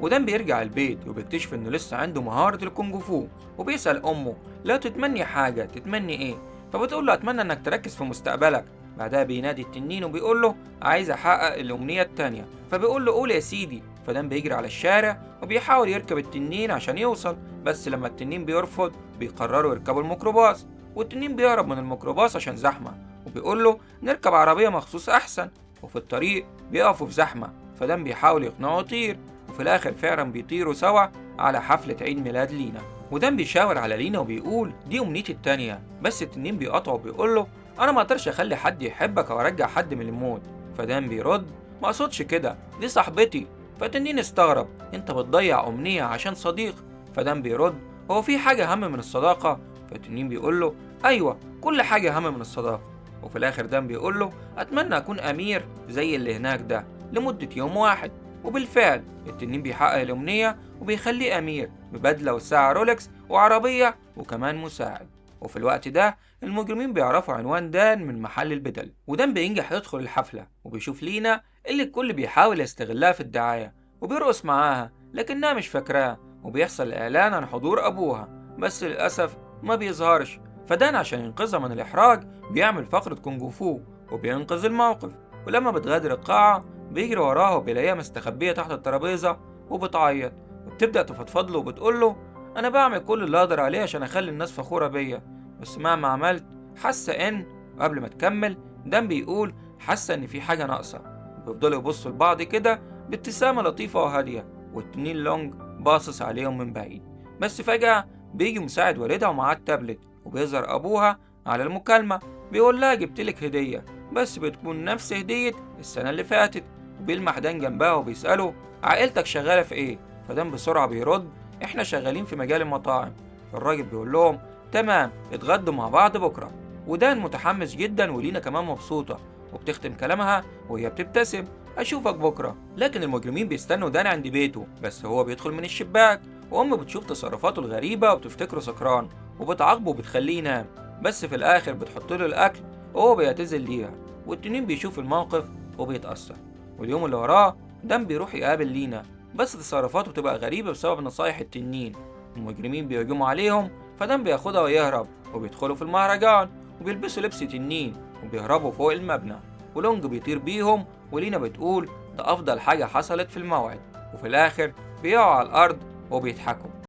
ودان بيرجع البيت وبيكتشف إنه لسه عنده مهارة الكونج فو، وبيسأل أمه لو تتمني حاجة تتمني إيه؟ فبتقول له أتمنى إنك تركز في مستقبلك. بعدها بينادي التنين وبيقول له عايز أحقق الأمنية التانية، فبيقول له قول يا سيدي. فدان بيجري على الشارع وبيحاول يركب التنين عشان يوصل، بس لما التنين بيرفض بيقرروا يركبوا الميكروباص، والتنين بيهرب من الميكروباص عشان زحمة، وبيقول له نركب عربية مخصوص أحسن. وفي الطريق بيقفوا في زحمة، فدان بيحاول يقنعه يطير، وفي الآخر فعلا بيطيروا سوا على حفلة عيد ميلاد لينا. ودان بيشاور على لينا وبيقول دي أمنيتي التانية، بس التنين بيقاطعه وبيقول له أنا ما أقدرش أخلي حد يحبك أو أرجع حد من الموت. فدان بيرد ما أقصدش كده، دي صاحبتي. فالتنين استغرب أنت بتضيع أمنية عشان صديق؟ فدان بيرد هو في حاجة أهم من الصداقة؟ فالتنين بيقول له أيوة، كل حاجة أهم من الصداقة. وفي الآخر دان بيقول له أتمنى أكون أمير زي اللي هناك ده لمدة يوم واحد. وبالفعل التنين بيحقق الأمنية وبيخليه أمير ببدلة وساعة رولكس وعربية وكمان مساعد. وفي الوقت ده المجرمين بيعرفوا عنوان دان من محل البدل، ودان بينجح يدخل الحفلة وبيشوف لينا اللي الكل بيحاول يستغلها في الدعاية، وبيرقص معاها لكنها مش فاكراه، وبيحصل إعلان عن حضور أبوها بس للأسف ما بيظهرش. فدان عشان ينقذها من الإحراج بيعمل فقرة كونج فو وبينقذ الموقف. ولما بتغادر القاعة بيجري وراها وبيلاقيها مستخبية تحت الترابيزة وبتعيط، وبتبدأ تفضفض له وبتقول له أنا بعمل كل اللي أقدر عليه عشان أخلي الناس فخورة بيا، بس مهما عملت حاسة إن. قبل ما تكمل دان بيقول حاسة إن في حاجة ناقصة. بيفضلوا يبصوا لبعض كده بابتسامة لطيفة وهادية، والتنين لونج باصص عليهم من بعيد. بس فجأة بيجي مساعد والدها ومعاه التابلت، وبيظهر أبوها على المكالمة بيقول لها جبتلك هدية، بس بتكون نفس هدية السنة اللي فاتت. وبيلمح دان جنبها وبيسأله عائلتك شغالة في إيه؟ فدان بسرعة بيرد إحنا شغالين في مجال المطاعم. فالراجل بيقول لهم تمام، اتغدوا مع بعض بكرة. ودان متحمس جدا ولينا كمان مبسوطة، وبتختم كلامها وهي بتبتسم أشوفك بكرة. لكن المجرمين بيستنوا دان عند بيته، بس هو بيدخل من الشباك، وأمه بتشوف تصرفاته الغريبة وبتفتكره سكران وبتعاقبه وبتخليه ينام، بس في الآخر بتحط له الأكل وهو بيعتذر ليها. والتنين بيشوف الموقف وبيتأثر. واليوم اللي وراه دان بيروح يقابل لينا، بس تصرفاته بتبقى غريبة بسبب نصايح التنين. المجرمين بيهجموا عليهم، فدان بياخدها ويهرب، وبيدخلوا في المهرجان وبيلبسوا لبس تنين وبيهربوا فوق المبنى. ولونج بيطير بيهم، ولينا بتقول ده أفضل حاجة حصلت في الموعد. وفي الآخر بيقعوا على الأرض وبيضحكوا.